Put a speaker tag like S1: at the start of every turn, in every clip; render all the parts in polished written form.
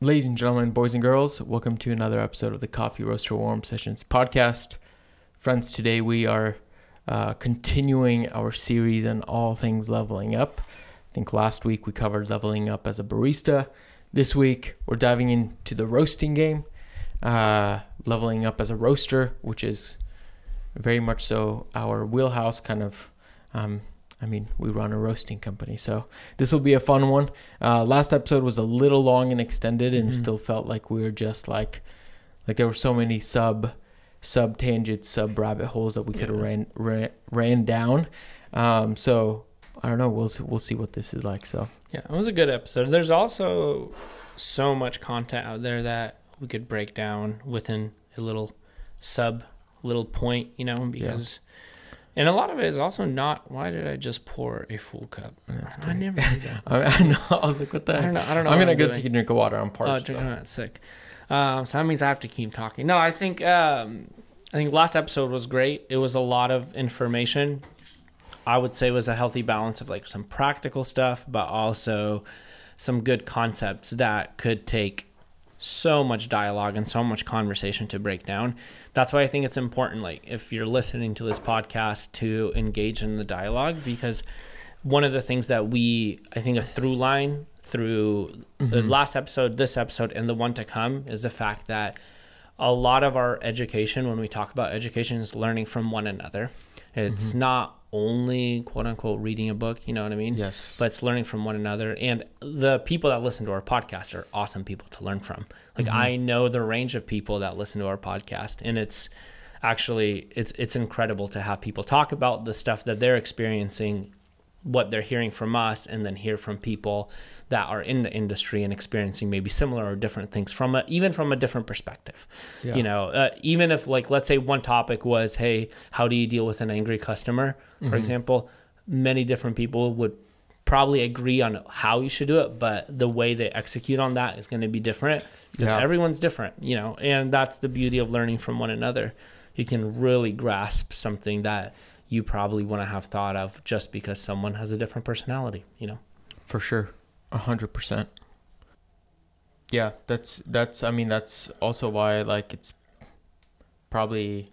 S1: Ladies and gentlemen, boys and girls, welcome to another episode of the Coffee Roaster Warm Sessions podcast. Friends, today we are continuing our series on all things leveling up. I think last week we covered leveling up as a barista. This week we're diving into the roasting game, leveling up as a roaster, which is very much so our wheelhouse kind of. We run a roasting company, so this will be a fun one. Last episode was a little long and extended, and still felt like we were just like there were so many sub tangents, sub rabbit holes that we could have ran down. So I don't know. We'll see what this is like. So
S2: yeah, it was a good episode. There's also so much content out there that we could break down within a little point, because. Yeah. And a lot of it is also not, why did I just pour a full cup? I never do that.
S1: I know. I was like, what the heck?
S2: I don't know.
S1: I'm going to go take a drink of water. I'm parched.
S2: That's sick. So that means I have to keep talking. No, I think last episode was great. It was a lot of information. I would say it was a healthy balance of like some practical stuff, but also some good concepts that could take so much dialogue and so much conversation to break down. That's why I think it's important, like if you're listening to this podcast, to engage in the dialogue, because one of the things that I think a through line through the last episode, this episode, and the one to come is the fact that a lot of our education, when we talk about education, is learning from one another. It's not only quote unquote reading a book, you know what I mean?
S1: Yes.
S2: But it's learning from one another. And the people that listen to our podcast are awesome people to learn from. Like I know the range of people that listen to our podcast, and it's actually, it's incredible to have people talk about the stuff that they're experiencing, what they're hearing from us, and then hear from people that are in the industry and experiencing maybe similar or different things even from a different perspective. Yeah. Even if, like, let's say one topic was, hey, how do you deal with an angry customer, for example, many different people would probably agree on how you should do it, but the way they execute on that is going to be different because everyone's different, and that's the beauty of learning from one another. You can really grasp something that you probably wouldn't have thought of just because someone has a different personality,
S1: For sure. 100%. Yeah, that's also why it's probably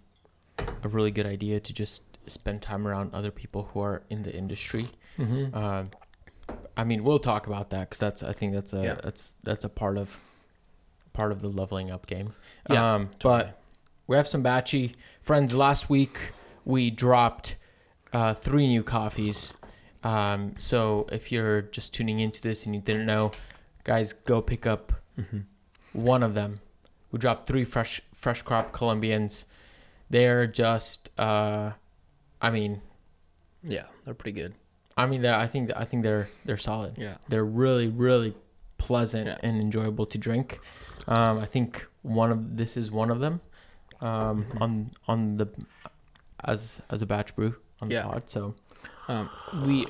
S1: a really good idea to just spend time around other people who are in the industry. We'll talk about that because that's a part of the leveling up game.
S2: Totally.
S1: But we have some batchy friends. Last week we dropped 3 new coffees. So if you're just tuning into this and you didn't know, guys, go pick up one of them. We dropped 3 fresh crop Colombians. They're just,
S2: yeah, they're pretty good.
S1: I think they're solid. Yeah, they're really, really pleasant and enjoyable to drink. I think this is one of them. On the as a batch brew on the pod. So.
S2: We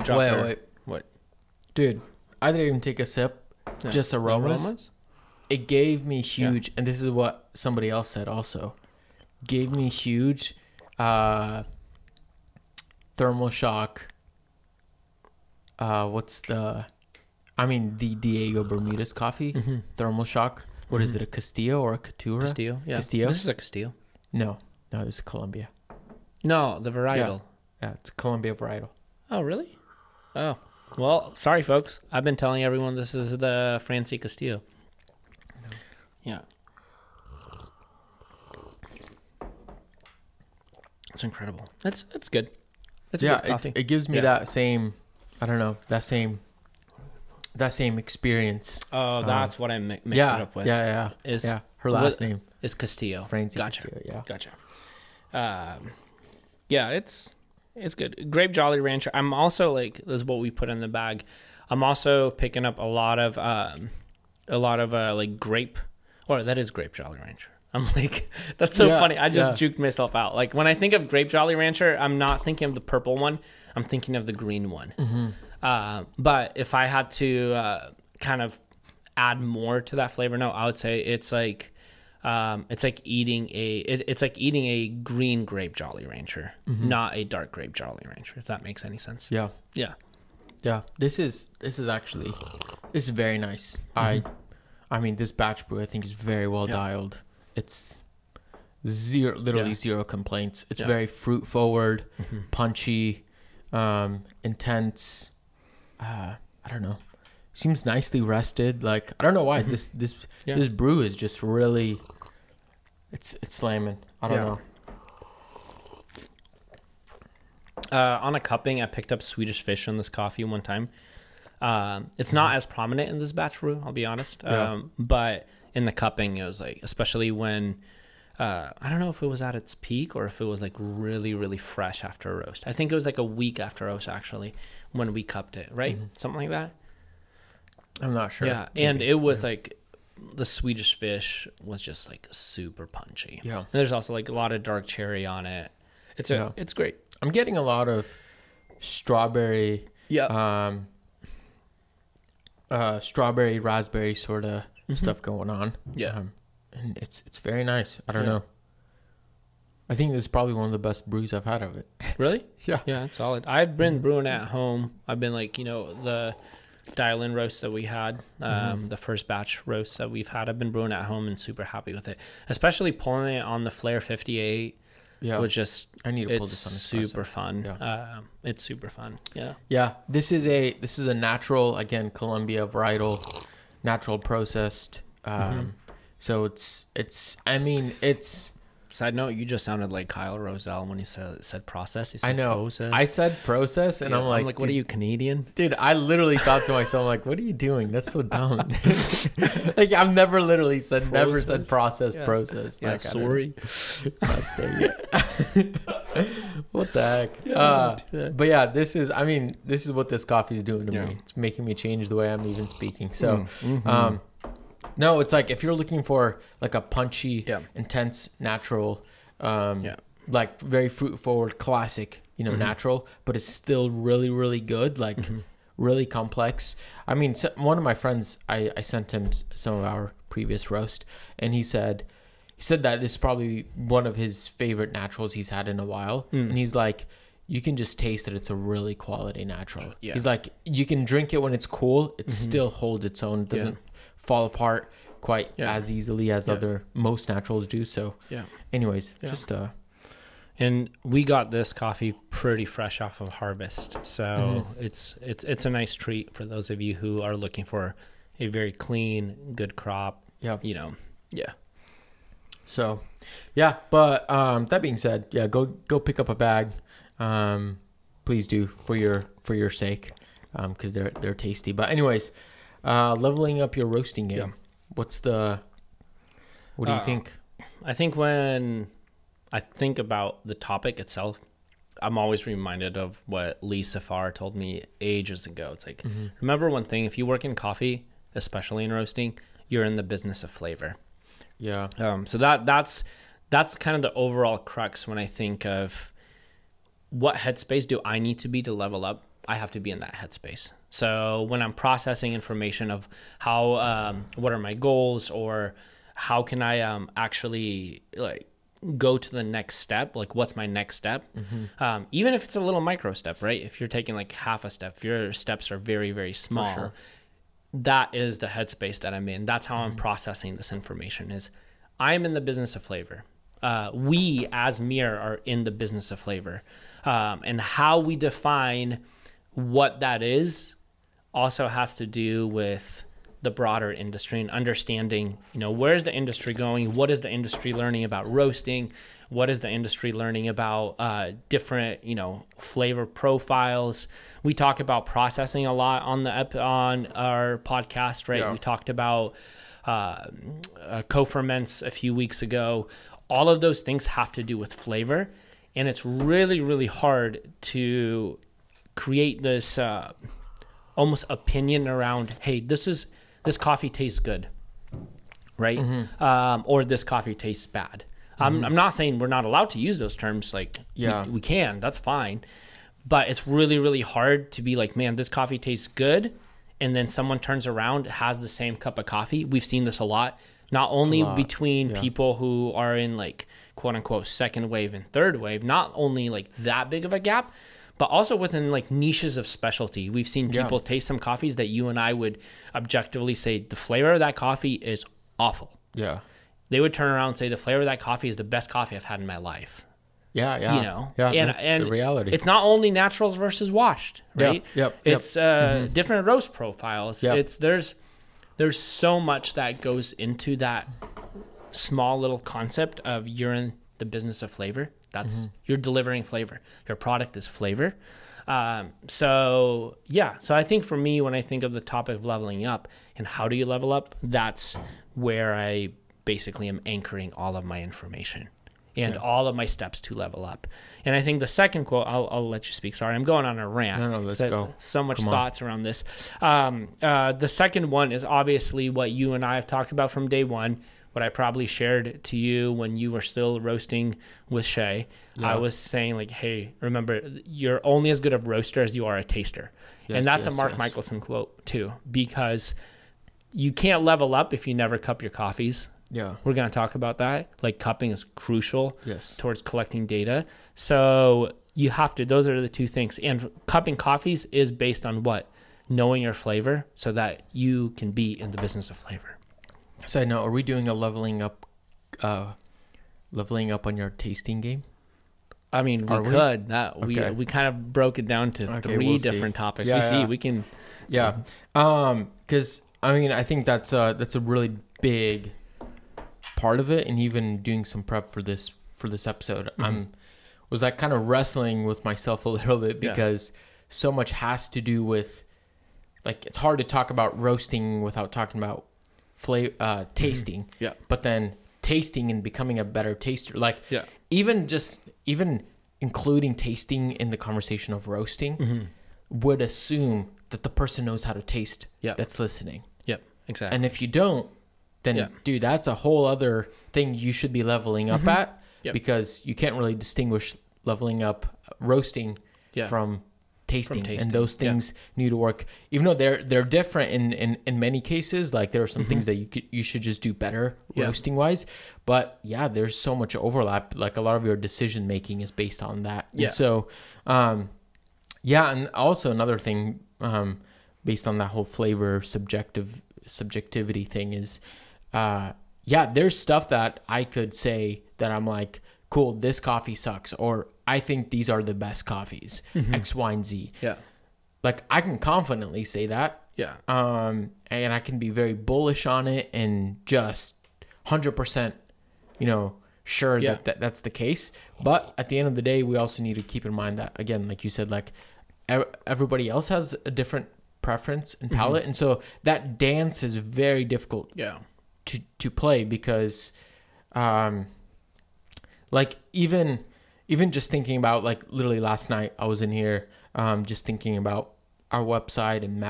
S2: dropped
S1: wait. What? Dude, I didn't even take a sip. Yeah. Just aromas. It gave me huge, and this is what somebody else said also. Gave me huge thermal shock. The Diego Bermudez coffee. Thermal shock. What is it, a Castillo or a Catura?
S2: Castillo, yeah.
S1: Castillo?
S2: This is a Castillo.
S1: No, this is Colombia.
S2: No, the varietal.
S1: Yeah, it's a Colombia varietal.
S2: Oh, really? Oh, well, sorry, folks. I've been telling everyone this is the Francie Castillo. Yeah. It's incredible. It's good. It's good coffee.
S1: It gives me that same, I don't know, that same experience.
S2: Oh, that's what I mixed it up with.
S1: Yeah. Her last name
S2: is Castillo.
S1: Francie
S2: Gotcha.
S1: Castillo,
S2: Gotcha. It's good. Grape Jolly Rancher. I'm also this is what we put in the bag. I'm also picking up a lot of grape, or that is Grape Jolly Rancher. I'm like, that's so funny. I just juked myself out. Like when I think of Grape Jolly Rancher, I'm not thinking of the purple one. I'm thinking of the green one. But if I had to kind of add more to that flavor note, I would say it's like eating a green grape Jolly Rancher, not a dark grape Jolly Rancher, if that makes any sense.
S1: Yeah. This is actually This is very nice. I mean, this batch brew I think is very well dialed. It's literally zero complaints. It's very fruit forward, punchy, intense. I don't know. Seems nicely rested. Like, I don't know why this brew is just really, it's slamming. I don't know.
S2: On a cupping, I picked up Swedish fish in this coffee one time. It's not as prominent in this batch brew, I'll be honest. But in the cupping, it was like, especially when, I don't know if it was at its peak or if it was like really, really fresh after a roast. I think it was like a week after roast, actually, when we cupped it, right? Something like that.
S1: I'm not sure.
S2: Yeah. And it was like, the Swedish fish was just like super punchy.
S1: Yeah.
S2: And there's also like a lot of dark cherry on it. It's great.
S1: I'm getting a lot of strawberry, strawberry, raspberry sort of stuff going on.
S2: Yeah.
S1: And it's very nice. I don't know. I think this is probably one of the best brews I've had of it.
S2: Really?
S1: Yeah.
S2: Yeah, it's solid. I've been brewing at home. I've been like, the dial-in roasts that we had, the first batch roasts that we've had, I've been brewing at home and super happy with it. Especially pulling it on the Flair 58. Yeah. Was just, I need to pull this on super fun. Yeah. It's super fun. Yeah. Yeah.
S1: This is a natural, again, Colombia varietal, natural processed. So it's
S2: Side note, you just sounded like Kyle Roselle when he said process. He said
S1: I know.
S2: Process.
S1: I said process, and I'm like,
S2: what are you, Canadian?
S1: Dude, I literally thought to myself, like, what are you doing? That's so dumb. Like, I've never literally said, process.
S2: Yeah, like, sorry.
S1: What the heck? But yeah, this is what this coffee is doing to me. It's making me change the way I'm even speaking. So, no, it's like if you're looking for like a punchy, intense, natural, like very fruit forward, classic, natural, but it's still really, really good, like really complex. I mean, one of my friends, I sent him some of our previous roast, and he said that this is probably one of his favorite naturals he's had in a while, and he's like, you can just taste that it's a really quality natural. Yeah. He's like, you can drink it when it's cool, it still holds its own, it doesn't fall apart quite as easily as most naturals do. So anyways, just
S2: and we got this coffee pretty fresh off of harvest, so it's a nice treat for those of you who are looking for a very clean, good crop.
S1: So but that being said, go pick up a bag, please do, for your sake, because they're tasty. But anyways, leveling up your roasting game. What do you think?
S2: I think when I think about the topic itself, I'm always reminded of what Lee Safar told me ages ago. It's like, remember one thing, if you work in coffee, especially in roasting, you're in the business of flavor.
S1: Yeah.
S2: So that's kind of the overall crux when I think of what headspace do I need to be to level up. I have to be in that headspace. So when I'm processing information of how, what are my goals, or how can I actually like go to the next step, like what's my next step, even if it's a little micro step, right? If you're taking like half a step, if your steps are very, very small, that is the headspace that I'm in. That's how I'm processing this information. Is I'm in the business of flavor. We as Mir are in the business of flavor, and how we define what that is also has to do with the broader industry and understanding, where's the industry going? What is the industry learning about roasting? What is the industry learning about different, flavor profiles? We talk about processing a lot on our podcast, right? Yeah. We talked about co-ferments a few weeks ago. All of those things have to do with flavor, and it's really, really hard to create this almost opinion around, hey, this coffee tastes good, right? Or this coffee tastes bad. I'm not saying we're not allowed to use those terms. Like, we can, that's fine. But it's really, really hard to be like, man, this coffee tastes good. And then someone turns around, has the same cup of coffee. We've seen this a lot, not only between people who are in like, quote unquote, second wave and third wave, not only like that big of a gap, but also within like niches of specialty. We've seen people taste some coffees that you and I would objectively say the flavor of that coffee is awful.
S1: Yeah.
S2: They would turn around and say the flavor of that coffee is the best coffee I've had in my life.
S1: Yeah, yeah.
S2: You know,
S1: yeah, that's the reality.
S2: It's not only naturals versus washed, right? It's different roast profiles.
S1: Yep.
S2: It's there's so much that goes into that small little concept of you're in the business of flavor. That's you're delivering flavor. Your product is flavor. So I think for me, when I think of the topic of leveling up and how do you level up, that's where I basically am anchoring all of my information and all of my steps to level up. And I think the second quote, I'll let you speak. Sorry, I'm going on a rant.
S1: No, let's go.
S2: So much thoughts around this. The second one is obviously what you and I have talked about from day one, what I probably shared to you when you were still roasting with Shay. I was saying like, hey, remember, you're only as good a roaster as you are a taster. And that's a Mark Michelson quote too, because you can't level up if you never cup your coffees.
S1: Yeah.
S2: We're going to talk about that. Like cupping is crucial towards collecting data. So you have to, those are the two things. And cupping coffees is based on what? Knowing your flavor so that you can be in the business of flavor.
S1: So now, are we doing a leveling up on your tasting game?
S2: I mean, we could. We kind of broke it down to three different topics. We can.
S1: Yeah. Because I mean, I think that's a really big part of it, and even doing some prep for this episode, was like kind of wrestling with myself a little bit because so much has to do with, like, it's hard to talk about roasting without talking about tasting.
S2: Yeah.
S1: But then tasting and becoming a better taster, like even including tasting in the conversation of roasting would assume that the person knows how to taste that's listening.
S2: Yep, exactly.
S1: And if you don't, then dude, that's a whole other thing you should be leveling up at, because you can't really distinguish leveling up roasting from tasting. And those things need to work, even though they're different in many cases. Like there are some things that you should just do better roasting wise, but there's so much overlap. Like a lot of your decision making is based on that. And so and also another thing based on that whole flavor subjectivity thing is there's stuff that I could say that I'm like, cool, this coffee sucks, or I think these are the best coffees, X, Y, and Z. Yeah. Like I can confidently say that. Yeah. And I can be very bullish on it and just 100%, sure that that's the case. But at the end of the day, we also need to keep in mind that, again, like you said, like everybody else has a different preference and palate. And so that dance is very difficult to play because, like even just thinking about, like, literally last night I was in here just thinking about our website and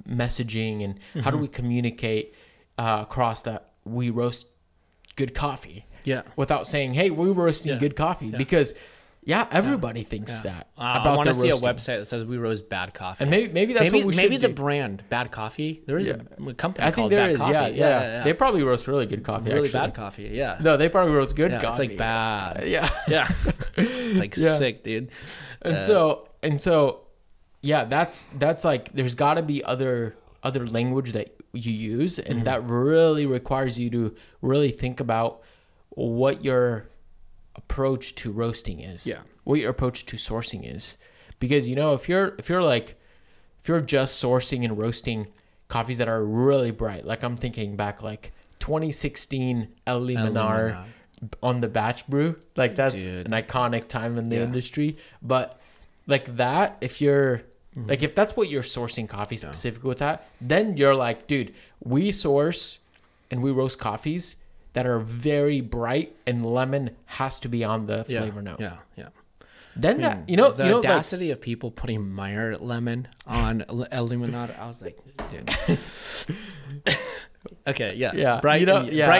S1: messaging and how do we communicate across that we roast good coffee without saying, hey, we're roasting good coffee, because everybody thinks that about
S2: I want to see a website that says we roast bad coffee.
S1: And maybe that's what we should
S2: maybe the
S1: do.
S2: brand Bad Coffee. There is a company
S1: I think
S2: called
S1: there
S2: Bad
S1: is.
S2: Coffee.
S1: Yeah. They probably roast really good coffee.
S2: Really
S1: actually.
S2: bad coffee. Yeah.
S1: No, they probably roast good coffee.
S2: It's like bad.
S1: Yeah.
S2: It's like sick, dude.
S1: And so that's like, there's got to be other language that you use, and that really requires you to really think about what your approach to roasting is, what your approach to sourcing is, because if you're just sourcing and roasting coffees that are really bright, like I'm thinking back like 2016 El Limonar on the batch brew, like that's an iconic time in the industry. But like that, if you're like, if that's what you're sourcing coffee specifically with that, then you're like, dude, we source and we roast coffees that are very bright, and lemon has to be on the flavor note.
S2: Yeah.
S1: Then
S2: the audacity of people putting Meyer lemon on El Limonada, I was like, dude. Okay, bright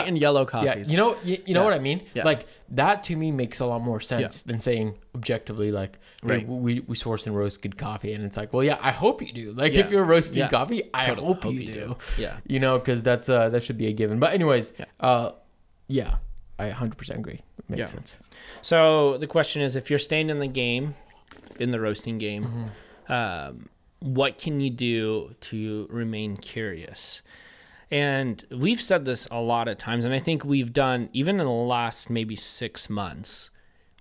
S2: and yellow coffees.
S1: You know what I mean? Yeah. Like that to me makes a lot more sense than saying objectively, like, hey, we source and roast good coffee, and it's like, well, I hope you do. Like if you're roasting coffee, I hope you do. Yeah, because that should be a given. But anyways, I 100% agree. It makes sense.
S2: So the question is, if you're staying in the game in the roasting game. What can you do to remain curious? And we've said this a lot of times, and I think we've done, even in the last maybe 6 months,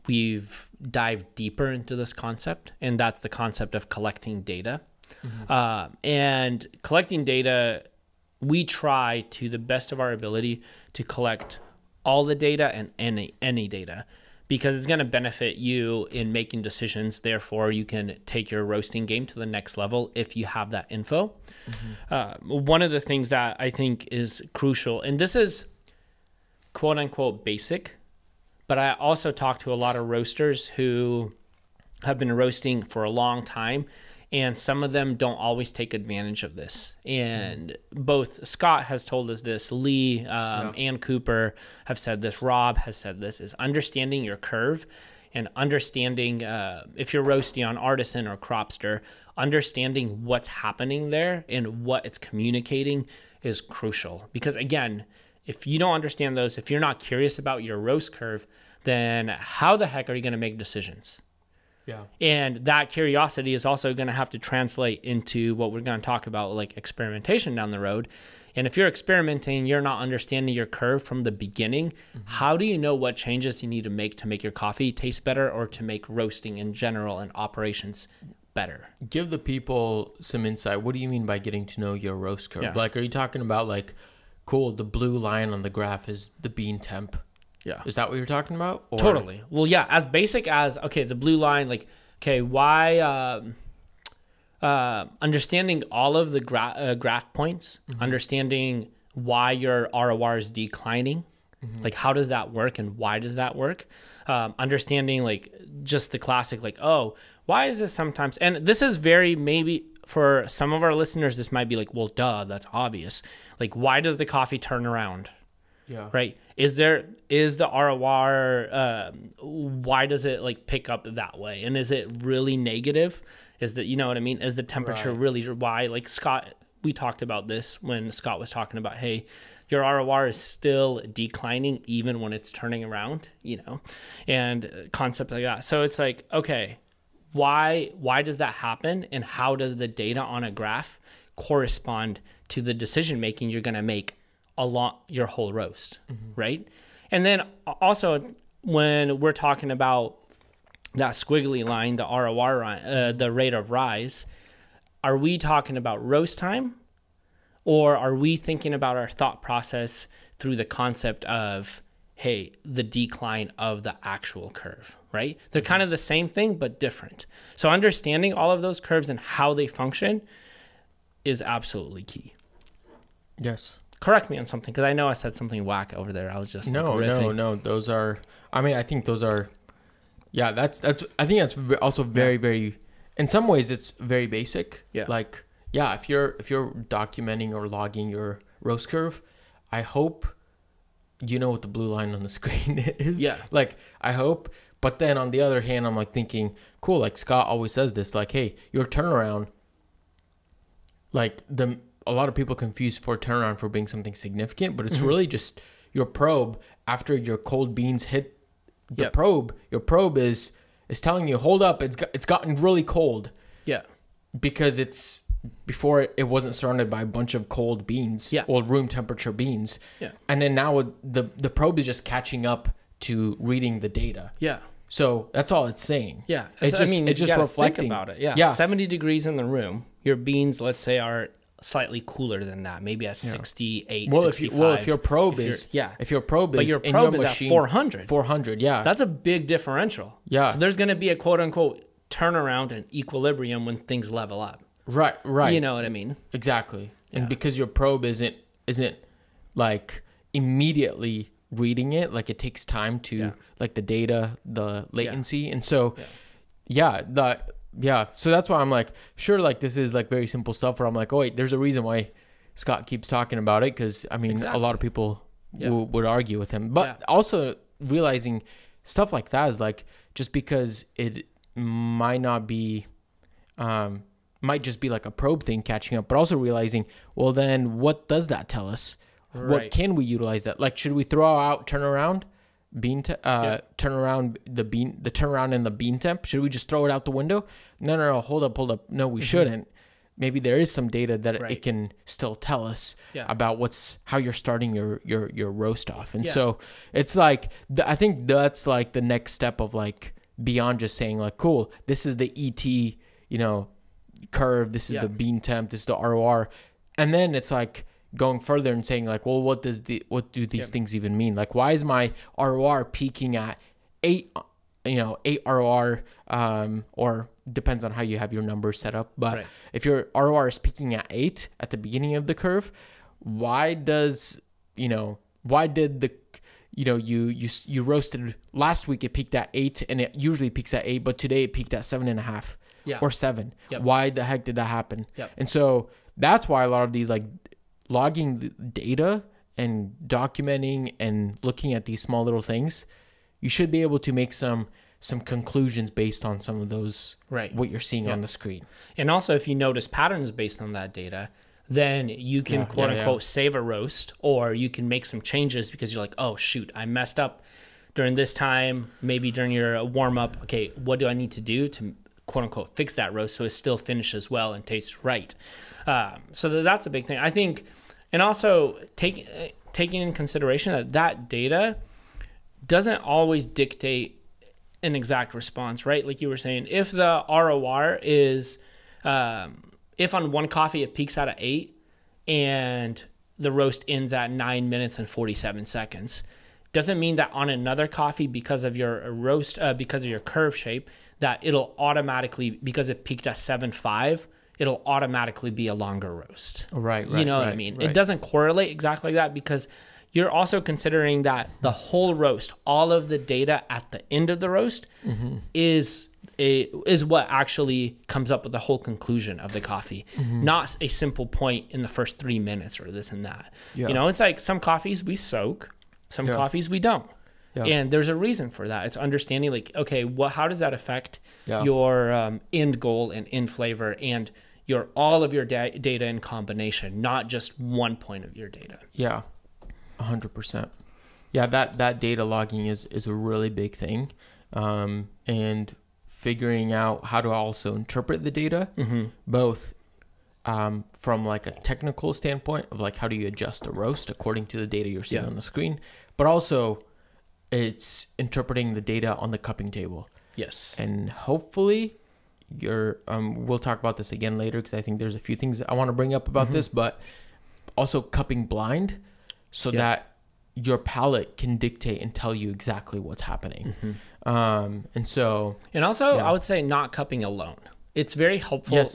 S2: we've dived deeper into this concept, and that's the concept of collecting data. And collecting data, we try to the best of our ability to collect all the data and any data, because it's going to benefit you in making decisions. Therefore, you can take your roasting game to the next level if you have that info. One of the things that I think is crucial, and this is quote unquote basic, but I also talk to a lot of roasters who have been roasting for a long time, and some of them don't always take advantage of this. And both Scott has told us this, Lee and Cooper have said this, Rob has said this, is understanding your curve and understanding, if you're roasting on Artisan or Cropster, understanding what's happening there and what it's communicating is crucial. Because again, if you don't understand those, if you're not curious about your roast curve, then how the heck are you going to make decisions?
S1: Yeah.
S2: And that curiosity is also going to have to translate into what we're going to talk about, like experimentation down the road. And if you're experimenting, you're not understanding your curve from the beginning. How do you know what changes you need to make your coffee taste better, or to make roasting in general and operations better?
S1: Give the people some insight. What do you mean by getting to know your roast curve?
S2: Yeah.
S1: Like, are you talking about like, cool, the blue line on the graph is the bean temp?
S2: Yeah.
S1: Is that what you're talking about? Or?
S2: Totally. Well, yeah, as basic as, okay, the blue line, like, okay, why, understanding all of the graph points, understanding why your ROR is declining, like how does that work and why does that work? Understanding like just the classic, like, oh, why is this sometimes, and this is very, maybe for some of our listeners, this might be like, well, duh, that's obvious. Like, why does the coffee turn around?
S1: Yeah.
S2: Right. Is the ROR, why does it like pick up that way? And is it really negative? Is that, you know what I mean? Is the temperature really why? Like Scott, we talked about this when Scott was talking about, hey, your ROR is still declining even when it's turning around, you know, and concepts like that. So it's like, okay, why does that happen? And how does the data on a graph correspond to the decision making you're going to make along your whole roast, right? And then also when we're talking about that squiggly line, the ROR, the rate of rise, are we talking about roast time, or are we thinking about our thought process through the concept of, hey, the decline of the actual curve, right? They're kind of the same thing, but different. So understanding all of those curves and how they function is absolutely key.
S1: Yes.
S2: Correct me on something, because I know I said something whack over there. I was just
S1: No. Those are, I mean, I think those are, yeah, that's, I think that's also very, very, in some ways it's very basic.
S2: Yeah.
S1: Like, yeah, if you're documenting or logging your roast curve, I hope you know what the blue line on the screen is.
S2: Yeah.
S1: Like, I hope. But then on the other hand, I'm like thinking, cool, like Scott always says this, like, hey, your turnaround, like a lot of people confuse for turnaround for being something significant, but it's really just your probe after your cold beans hit the probe. Your probe is telling you, hold up, it's gotten really cold.
S2: Yeah.
S1: Because it's before it wasn't surrounded by a bunch of cold beans, or room temperature beans.
S2: Yeah.
S1: And then now the probe is just catching up to reading the data.
S2: Yeah.
S1: So that's all it's saying.
S2: Yeah.
S1: It's
S2: so,
S1: just,
S2: I mean,
S1: it's just reflecting
S2: about it. Yeah.
S1: Yeah.
S2: 70 degrees in the room. Your beans, let's say, are slightly cooler than that, maybe at 68, 65.
S1: If your probe is
S2: but your probe is
S1: machine,
S2: at 400.
S1: 400, yeah.
S2: That's a big differential.
S1: Yeah.
S2: So there's going to be a quote unquote turnaround and equilibrium when things level up.
S1: Right.
S2: You know what I mean?
S1: Exactly. And because your probe isn't like immediately reading it, like it takes time to like the data, the latency. And so so that's why I'm like, sure, like this is like very simple stuff where I'm like, oh wait, there's a reason why Scott keeps talking about it, because I mean a lot of people would argue with him, but also realizing stuff like that is like, just because it might not be might just be like a probe thing catching up, but also realizing, well, then what does that tell us? What can we utilize that? Like, should we throw out turnaround turnaround in the bean temp? Should we just throw it out the window? No, hold up. No, we shouldn't. Maybe there is some data that it can still tell us about how you're starting your roast off. And so it's like, I think that's like the next step of like beyond just saying like, cool, this is the ET, curve. This is the bean temp. This is the ROR. And then it's like going further and saying like, well, what do these things even mean? Like, why is my ROR peaking at 8 ROR, or depends on how you have your numbers set up. But if your ROR is peaking at 8 at the beginning of the curve, why did you roasted last week, it peaked at 8 and it usually peaks at 8, but today it peaked at 7.5 or 7. Why the heck did that happen? And so that's why a lot of these like logging the data and documenting and looking at these small little things, you should be able to make some conclusions based on some of those, what you're seeing on the screen.
S2: And also, if you notice patterns based on that data, then you can quote unquote save a roast, or you can make some changes because you're like, oh shoot, I messed up during this time, maybe during your warm up. Okay, what do I need to do to quote unquote fix that roast so it still finishes well and tastes right? So that's a big thing, I think. And also taking in consideration that data doesn't always dictate an exact response, right? Like you were saying, if the ROR is, if on one coffee it peaks out at 8 and the roast ends at 9 minutes and 47 seconds, doesn't mean that on another coffee, because of your roast, because of your curve shape, that it'll automatically, because it peaked at 7.5, it'll automatically be a longer roast.
S1: Right.
S2: You know what I mean? It doesn't correlate exactly like that, because you're also considering that the whole roast, all of the data at the end of the roast is what actually comes up with the whole conclusion of the coffee, not a simple point in the first 3 minutes or this and that. It's like some coffees we soak, some coffees we don't. And there's a reason for that. It's understanding like, okay, how does that affect your end goal and end flavor and all of your data in combination, not just one point of your data.
S1: 100%. That data logging is a really big thing. And figuring out how to also interpret the data, both from like a technical standpoint of like, how do you adjust a roast according to the data you're seeing on the screen, but also it's interpreting the data on the cupping table.
S2: Yes.
S1: And hopefully we'll talk about this again later, because I think there's a few things I want to bring up about this, but also cupping blind so that your palate can dictate and tell you exactly what's happening. And also
S2: I would say not cupping alone. It's very helpful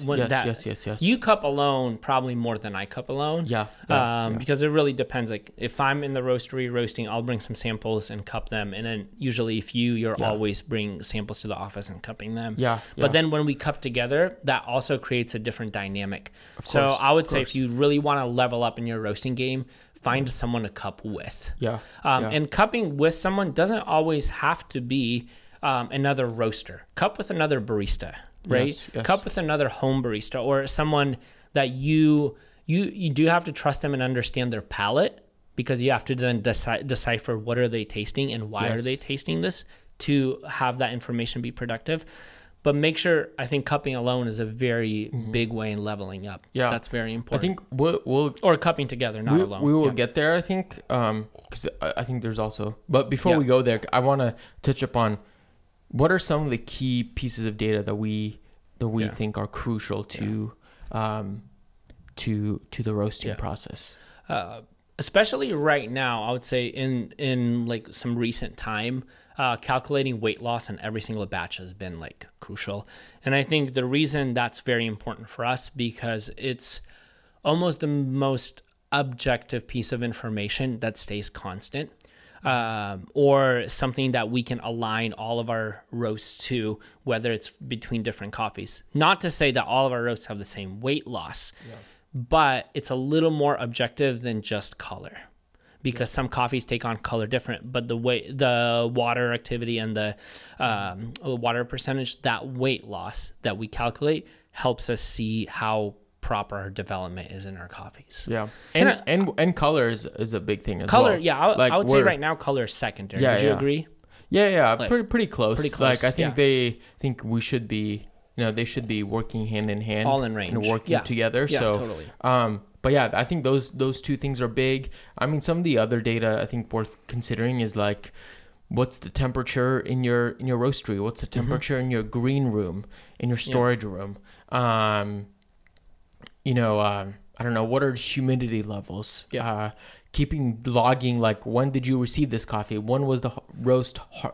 S2: you cup alone probably more than I cup alone. Because it really depends. Like if I'm in the roastery roasting, I'll bring some samples and cup them. And then usually if you're always bringing samples to the office and cupping them. But then when we cup together, that also creates a different dynamic. So I would say if you really want to level up in your roasting game, find someone to cup with. And cupping with someone doesn't always have to be another roaster. Cup with another barista. Right? Yes. Cup with another home barista, or someone that you do have to trust them and understand their palate, because you have to then decipher what are they tasting and why are they tasting this to have that information be productive. But make sure, I think cupping alone is a very big way in leveling up. That's very important.
S1: I think we'll
S2: or cupping together, not alone.
S1: We will get there, I think, because I think there's also, but before we go there, I want to touch upon what are some of the key pieces of data that we think are crucial to the roasting process?
S2: Especially right now, I would say in like some recent time, calculating weight loss in every single batch has been like crucial. And I think the reason that's very important for us, because it's almost the most objective piece of information that stays constant. Or something that we can align all of our roasts to, whether it's between different coffees. Not to say that all of our roasts have the same weight loss, but it's a little more objective than just color, because some coffees take on color different, but the water activity and the water percentage, that weight loss that we calculate helps us see how proper development is in our coffees.
S1: Yeah. And color is a big thing as
S2: Color,
S1: well.
S2: yeah. I would say right now color is secondary.
S1: Yeah,
S2: Would you
S1: yeah.
S2: agree?
S1: Yeah.
S2: Like,
S1: pretty close.
S2: pretty close,
S1: Like, I think
S2: yeah.
S1: they think we should be, they should be working hand in hand.
S2: All in range.
S1: And working
S2: Yeah.
S1: together.
S2: Yeah,
S1: So,
S2: totally.
S1: but yeah, I think those two things are big. I mean, some of the other data I think worth considering is like, what's the temperature in your roastery? What's the temperature in your green room, in your storage room? I don't know, what are humidity levels?
S2: Yeah.
S1: Logging, like, when did you receive this coffee? When was the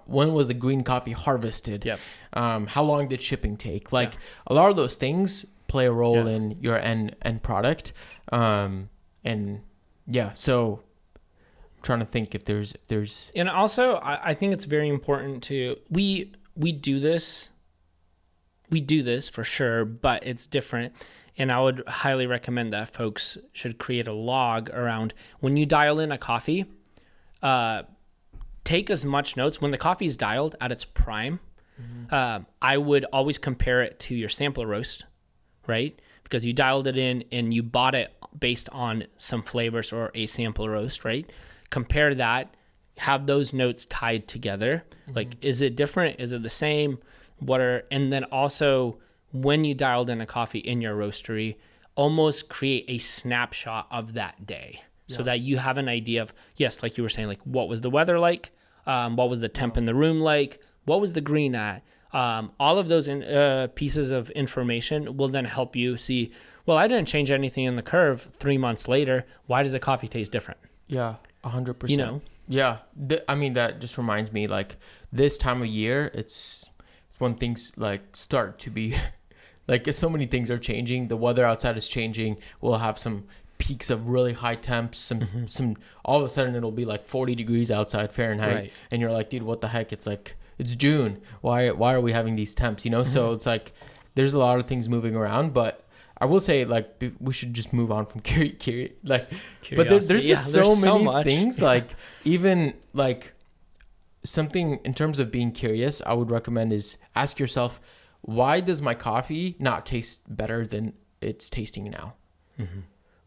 S1: when was the green coffee harvested?
S2: Yep.
S1: How long did shipping take? Like, a lot of those things play a role in your end product. So I'm trying to think if there's
S2: And also, I think it's very important to we do this for sure, but it's different. And I would highly recommend that folks should create a log around when you dial in a coffee. Take as much notes when the coffee is dialed at its prime. I would always compare it to your sampler roast, right? Because you dialed it in and you bought it based on some flavors or a sample roast, right? Compare that, have those notes tied together. Like, is it different? Is it the same? And then also when you dialed in a coffee in your roastery, almost create a snapshot of that day so that you have an idea of, yes, like you were saying, like, what was the weather like? What was the temp in the room like? What was the green at? All of those pieces of information will then help you see, well, I didn't change anything in the curve 3 months later. Why does the coffee taste different?
S1: Yeah, 100%. Yeah. I mean, that just reminds me, like, this time of year, it's when things like start to be like, so many things are changing. The weather outside is changing. We'll have some peaks of really high temps. Some all of a sudden it'll be like 40 degrees outside Fahrenheit.
S2: Right.
S1: And you're like, dude, what the heck? It's like, it's June. Why are we having these temps? So it's like, there's a lot of things moving around, but I will say, like, we should just move on from curiosity. But there's just so many things, like, even like something in terms of being curious, I would recommend is ask yourself, why does my coffee not taste better than it's tasting now?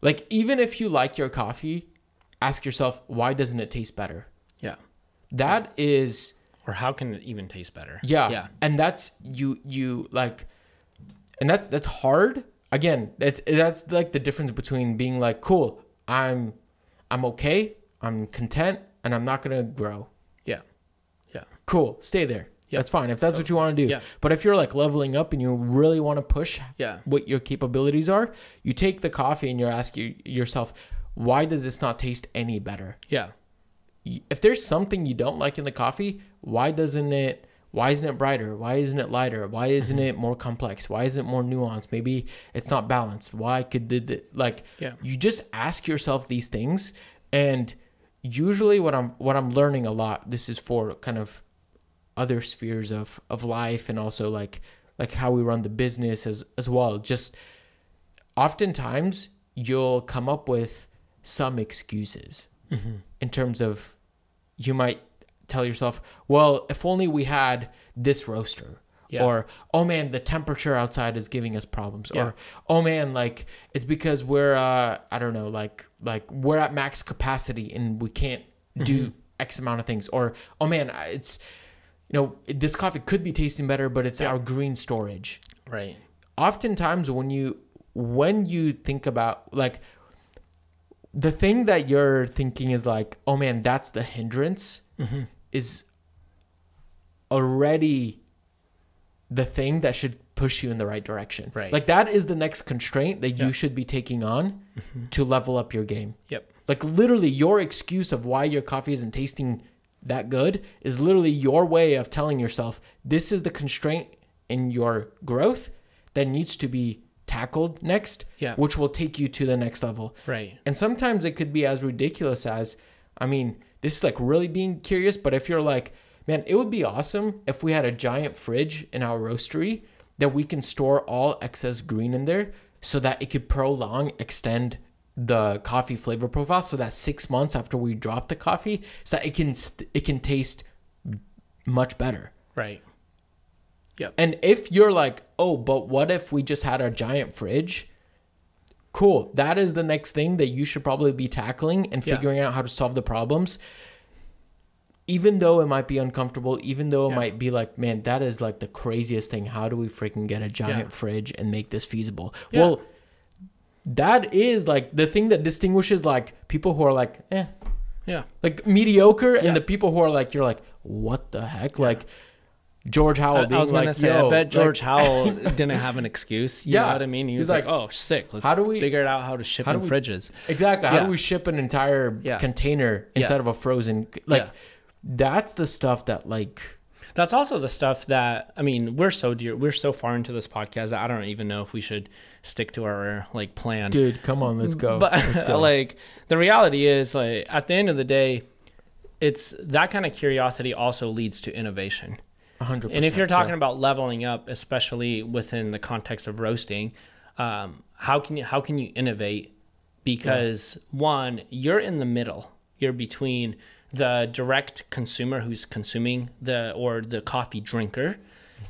S1: Like, even if you like your coffee, ask yourself, why doesn't it taste better?
S2: Yeah.
S1: That is...
S2: Or how can it even taste better?
S1: Yeah. And that's you like, and that's hard. Again, that's like the difference between being like, cool, I'm okay, I'm content, and I'm not gonna grow.
S2: Yeah.
S1: Cool, stay there. That's fine if that's what you want to do.
S2: Yeah.
S1: But if you're like leveling up and you really want to push what your capabilities are, you take the coffee and you're asking yourself, why does this not taste any better?
S2: Yeah.
S1: If there's something you don't like in the coffee, why isn't it brighter? Why isn't it lighter? Why isn't it more complex? Why isn't it more nuanced? Maybe it's not balanced. Why you just ask yourself these things. And usually what I'm learning a lot, this is for kind of other spheres of life, and also like how we run the business as well. Just oftentimes you'll come up with some excuses in terms of, you might tell yourself, well, if only we had this roaster, or, oh man, the temperature outside is giving us problems, or, oh man, like, it's because we're I don't know, like we're at max capacity and we can't do X amount of things, or, oh man, it's, this coffee could be tasting better, but it's our green storage.
S2: Right.
S1: Oftentimes when you think about, like, the thing that you're thinking is like, oh man, that's the hindrance, is already the thing that should push you in the right direction.
S2: Right.
S1: Like, that is the next constraint that you should be taking on to level up your game.
S2: Yep.
S1: Like, literally your excuse of why your coffee isn't tasting that good is literally your way of telling yourself, this is the constraint in your growth that needs to be tackled next, which will take you to the next level.
S2: Right.
S1: And sometimes it could be as ridiculous as, I mean, this is like really being curious, but if you're like, man, it would be awesome if we had a giant fridge in our roastery that we can store all excess green in there so that it could extend the coffee flavor profile, so that 6 months after we drop the coffee, so that it can taste much better.
S2: Right. Yep.
S1: And if you're like, oh, but what if we just had a giant fridge cool. That is the next thing that you should probably be tackling and figuring out how to solve the problems. Even though it might be uncomfortable, even though it might be like, man, that is like the craziest thing. How do we freaking get a giant fridge and make this feasible? Yeah. Well, that is like the thing that distinguishes like people who are like, like mediocre, and the people who are like, you're like, what the heck? Like George Howell being
S2: I was
S1: like,
S2: gonna say, I bet George Howell didn't have an excuse. You know what I mean? He was like, oh, sick. Let's figure out how to ship in fridges.
S1: Exactly. How do we ship an entire container instead of a frozen? Like, that's the stuff that like...
S2: That's also the stuff that, I mean, we're so far into this podcast that I don't even know if we should stick to our like plan.
S1: Dude, come on, let's go.
S2: But
S1: let's go.
S2: Like the reality is, like at the end of the day, it's that kind of curiosity also leads to innovation.
S1: 100%.
S2: And if you're talking about leveling up, especially within the context of roasting, how can you innovate? Because one, you're in the middle. You're between the direct consumer who's consuming the coffee drinker,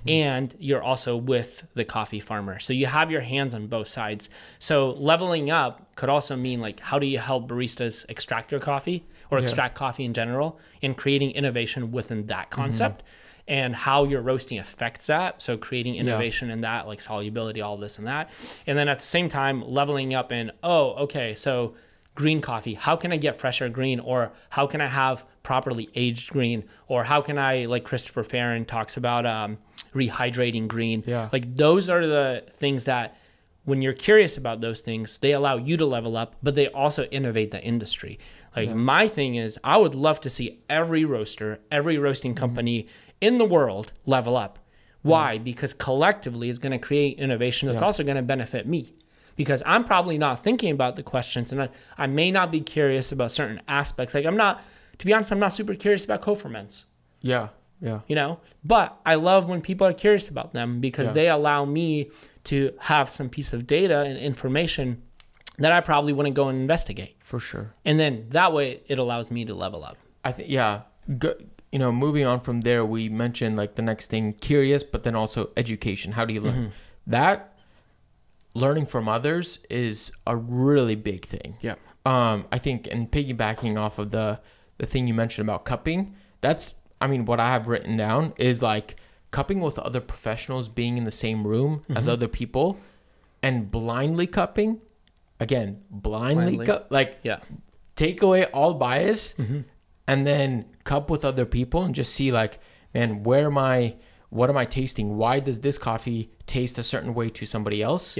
S2: and you're also with the coffee farmer. So you have your hands on both sides. So leveling up could also mean like, how do you help baristas extract their coffee or extract coffee in general, and creating innovation within that concept, and how your roasting affects that. So creating innovation in that, like solubility, all this and that. And then at the same time, leveling up in, so green coffee, how can I get fresher green? Or how can I have properly aged green? Or how can I, like Christopher Farron talks about, rehydrating green? Like those are the things that when you're curious about those things, they allow you to level up, but they also innovate the industry. Like my thing is, I would love to see every roaster, every roasting company in the world level up. Why? Because collectively it's going to create innovation that's also going to benefit me. Because I'm probably not thinking about the questions, and I may not be curious about certain aspects. Like to be honest, I'm not super curious about co-ferments.
S1: Yeah.
S2: You know, but I love when people are curious about them, because they allow me to have some piece of data and information that I probably wouldn't go and investigate.
S1: For sure.
S2: And then that way it allows me to level up.
S1: I think, you know, moving on from there, we mentioned like the next thing, curious, but then also education. How do you learn? That learning from others is a really big thing. I think, and piggybacking off of the thing you mentioned about cupping, that's, I mean, what I have written down is like cupping with other professionals, being in the same room as other people, and blindly cupping. Again, blindly cup, like take away all bias, and then cup with other people and just see like, man, what am I tasting? Why does this coffee taste a certain way to somebody else?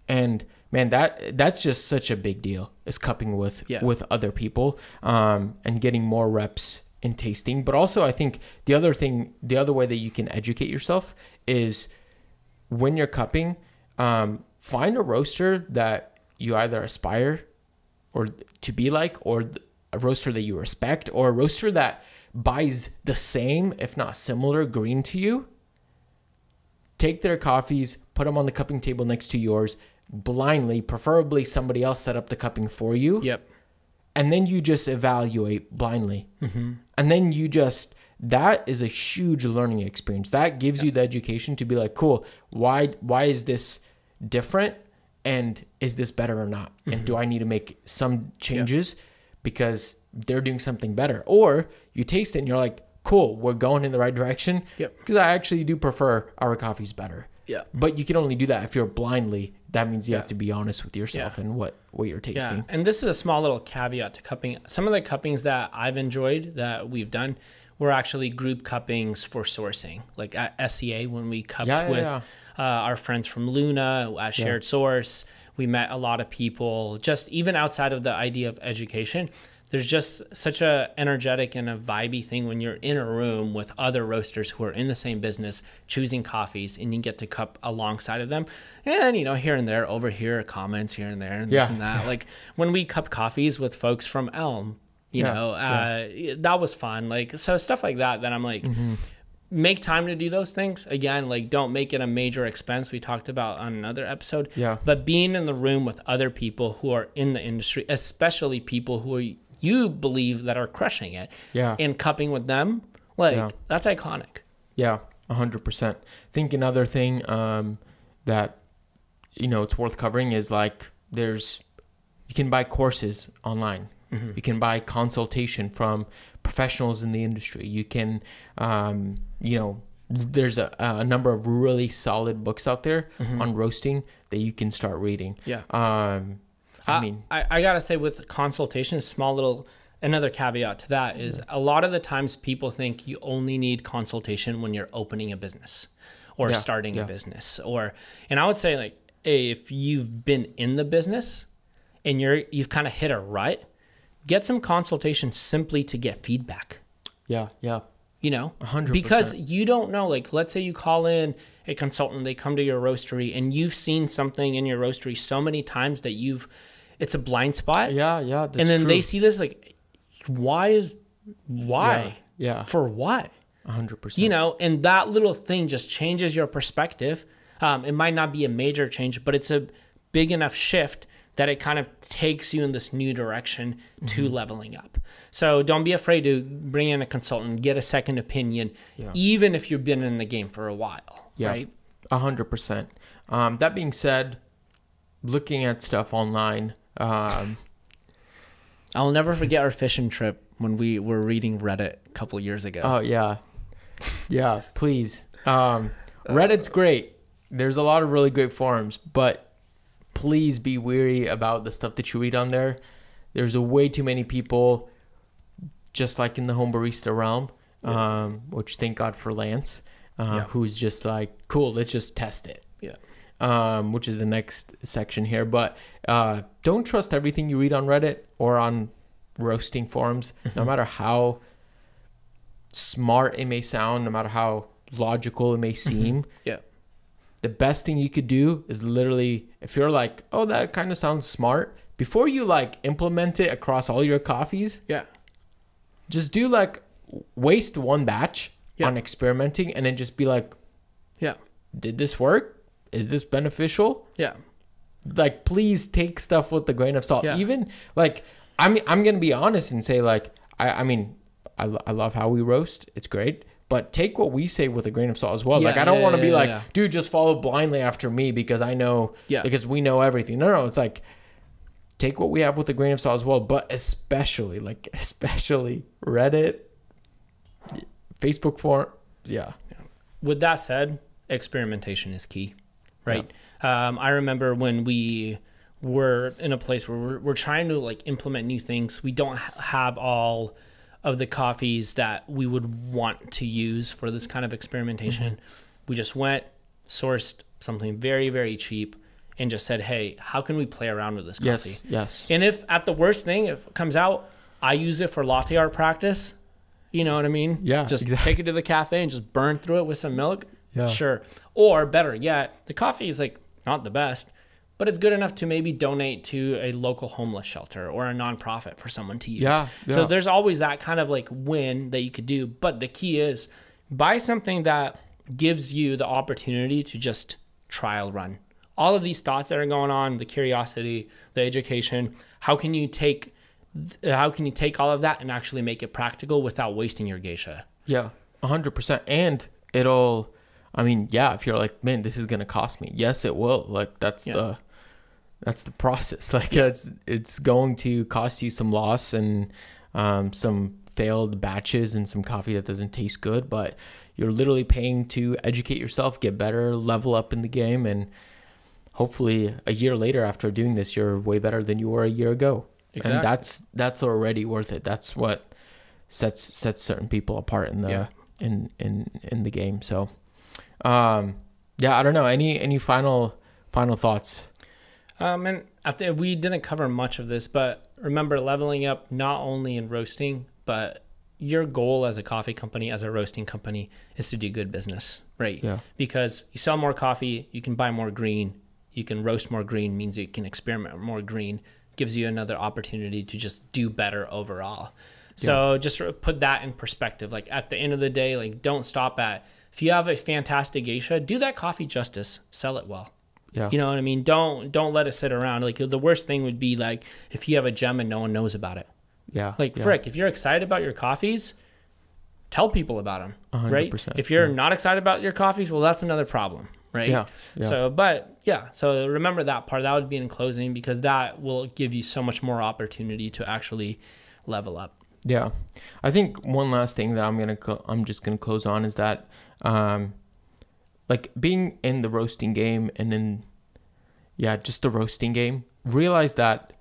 S1: And man, that's just such a big deal, is cupping with other people, and getting more reps in tasting. But also I think the other way that you can educate yourself is when you're cupping, find a roaster that you either aspire or to be like, or a roaster that you respect, or a roaster that buys the same, if not similar, green to you. Take their coffees, put them on the cupping table next to yours, blindly, preferably somebody else set up the cupping for you. And then you just evaluate blindly. And then that is a huge learning experience. That gives you the education to be like, cool, why is this different? And is this better or not? And do I need to make some changes because they're doing something better? Or you taste it and you're like, cool, we're going in the right direction. Because I actually do prefer our coffees better. But you can only do that if you're blindly. That means you have to be honest with yourself and what you're tasting.
S2: And this is a small little caveat to cupping. Some of the cuppings that I've enjoyed that we've done were actually group cuppings for sourcing. Like at SCA, when we cupped with our friends from Luna at Shared Source, we met a lot of people. Just even outside of the idea of education, there's just such a energetic and a vibey thing when you're in a room with other roasters who are in the same business choosing coffees, and you get to cup alongside of them. And, you know, here and there, overhear comments here and there and this and that. Like when we cup coffees with folks from Elm, you know, that was fun. Like, so stuff like that I'm like, make time to do those things. Again, like don't make it a major expense. We talked about on another episode. But being in the room with other people who are in the industry, especially people who are, you believe that are crushing it, and cupping with them, like that's iconic.
S1: 100%. I think another thing that, you know, it's worth covering is like you can buy courses online.
S2: Mm-hmm.
S1: You can buy consultation from professionals in the industry. You can, there's a number of really solid books out there on roasting that you can start reading.
S2: Yeah.
S1: I
S2: gotta say, with consultation, another caveat to that is a lot of the times people think you only need consultation when you're opening a business or starting a business, and I would say, like, hey, if you've been in the business and you've kind of hit a rut, get some consultation simply to get feedback.
S1: Yeah.
S2: 100%. Because you don't know, like, let's say you call in a consultant, they come to your roastery and you've seen something in your roastery so many times that it's a blind spot.
S1: Yeah.
S2: And then they see this, like, why?
S1: Yeah.
S2: For what?
S1: 100%.
S2: And that little thing just changes your perspective. It might not be a major change, but it's a big enough shift that it kind of takes you in this new direction to leveling up. So don't be afraid to bring in a consultant, get a second opinion, even if you've been in the game for a while, right?
S1: 100%. That being said, looking at stuff online,
S2: I'll never forget our fishing trip when we were reading Reddit a couple years ago.
S1: Oh, yeah. Yeah, please. Reddit's great. There's a lot of really great forums, but please be wary about the stuff that you read on there. There's way too many people, just like in the home barista realm, which thank God for Lance, who's just like, cool, let's just test it. Yeah. Which is the next section here. But don't trust everything you read on Reddit or on roasting forums, no matter how smart it may sound, no matter how logical it may seem.
S2: Yeah.
S1: The best thing you could do is literally, if you're like, oh, that kind of sounds smart, before you like implement it across all your coffees, just do like waste one batch on experimenting and then just be like, did this work? Is this beneficial? Like, please take stuff with a grain of salt. Even like, I'm going to be honest and say, like, I mean, I love how we roast. It's great. But take what we say with a grain of salt as well. Like, I don't want to be like, dude, just follow blindly after me because I know, because we know everything. No, it's like, take what we have with a grain of salt as well. But especially Reddit, Facebook forum. Yeah.
S2: With that said, experimentation is key, right? I remember when we were in a place where we're trying to like implement new things. We don't have all of the coffees that we would want to use for this kind of experimentation. We just went, sourced something very, very cheap and just said, hey, how can we play around with this coffee?
S1: Yes.
S2: And if at the worst thing, if it comes out, I use it for latte art practice, you know what I mean?
S1: Yeah,
S2: just
S1: exactly.
S2: take it to the cafe and just burn through it with some milk.
S1: Yeah.
S2: Sure. Or better yet, the coffee is like not the best, but it's good enough to maybe donate to a local homeless shelter or a nonprofit for someone to use.
S1: Yeah.
S2: So there's always that kind of like win that you could do. But the key is buy something that gives you the opportunity to just trial run. All of these thoughts that are going on, the curiosity, the education, how can you take all of that and actually make it practical without wasting your geisha?
S1: Yeah, 100%. And it'll, I mean, if you're like, man, this is going to cost me. Yes, it will. Like that's the process. Like it's going to cost you some loss and some failed batches and some coffee that doesn't taste good, but you're literally paying to educate yourself, get better, level up in the game. And hopefully a year later after doing this, you're way better than you were a year ago. Exactly. And that's already worth it. That's what sets certain people apart in the in the game. So I don't know. Any final thoughts?
S2: And we didn't cover much of this, but remember, leveling up not only in roasting, but your goal as a coffee company, as a roasting company, is to do good business, right? Yeah. Because you sell more coffee, you can buy more green, you can roast more green, means you can experiment more green, gives you another opportunity to just do better overall. So just sort of put that in perspective. Like at the end of the day, like don't stop at, if you have a fantastic geisha, do that coffee justice, sell it well. Yeah. You know what I mean? Don't let it sit around. Like the worst thing would be like if you have a gem and no one knows about it. Yeah. Like frick, if you're excited about your coffees, tell people about them, 100%, right? If you're not excited about your coffees, well, that's another problem, right?
S1: Yeah.
S2: So remember that part. That would be in closing, because that will give you so much more opportunity to actually level up.
S1: Yeah. I think one last thing that I'm just gonna close on is that, like being in the roasting game and just the roasting game, realize that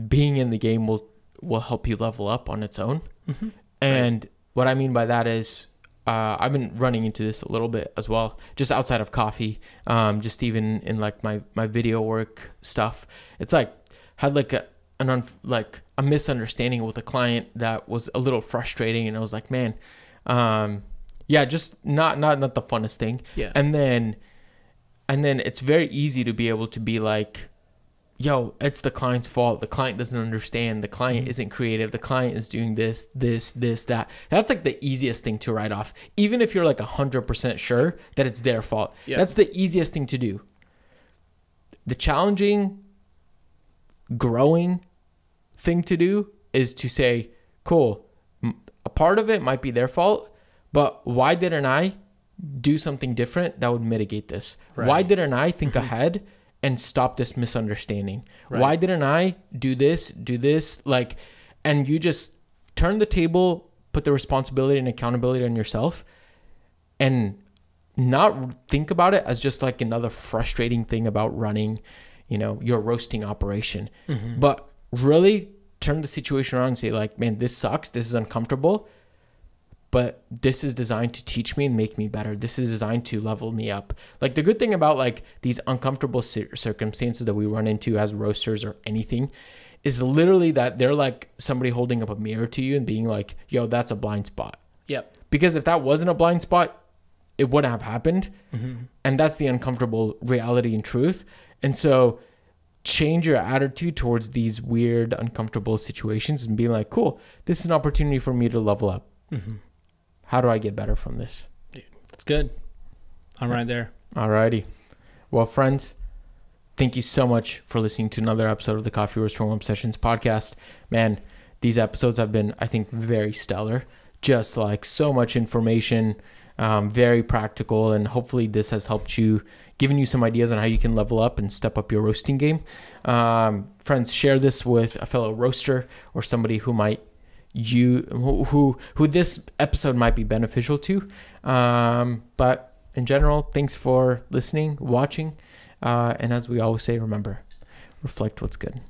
S1: being in the game will help you level up on its own.
S2: Mm-hmm.
S1: And what I mean by that is, I've been running into this a little bit as well, just outside of coffee, just even in like my video work stuff. It's like had like a misunderstanding with a client that was a little frustrating, and I was like, man, just not the funnest thing.
S2: Yeah.
S1: And then it's very easy to be able to be like, yo, it's the client's fault. The client doesn't understand. The client isn't creative. The client is doing this, that. That's like the easiest thing to write off. Even if you're like 100% sure that it's their fault.
S2: Yeah.
S1: That's the easiest thing to do. The challenging, growing thing to do is to say, cool, a part of it might be their fault, but why didn't I do something different that would mitigate this?
S2: Right.
S1: Why didn't I think ahead and stop this misunderstanding?
S2: Right.
S1: Why didn't I do this, like, and you just turn the table, put the responsibility and accountability on yourself, and not think about it as just like another frustrating thing about running, your roasting operation, but really turn the situation around and say like, man, this sucks. This is uncomfortable, but this is designed to teach me and make me better. This is designed to level me up. Like the good thing about like these uncomfortable circumstances that we run into as roasters or anything is literally that they're like somebody holding up a mirror to you and being like, yo, that's a blind spot.
S2: Yep.
S1: Because if that wasn't a blind spot, it wouldn't have happened. And that's the uncomfortable reality and truth. And so change your attitude towards these weird, uncomfortable situations and be like, cool, this is an opportunity for me to level up. How do I get better from this?
S2: Dude, that's good. I'm right there.
S1: Alrighty. Well, friends, thank you so much for listening to another episode of the Coffee Roaster Warm Sessions podcast. Man, these episodes have been, I think, very stellar. Just like so much information, very practical, and hopefully this has helped you, given you some ideas on how you can level up and step up your roasting game. Friends, share this with a fellow roaster or somebody who might who this episode might be beneficial to. But in general, thanks for listening, watching, and as we always say, remember, reflect what's good.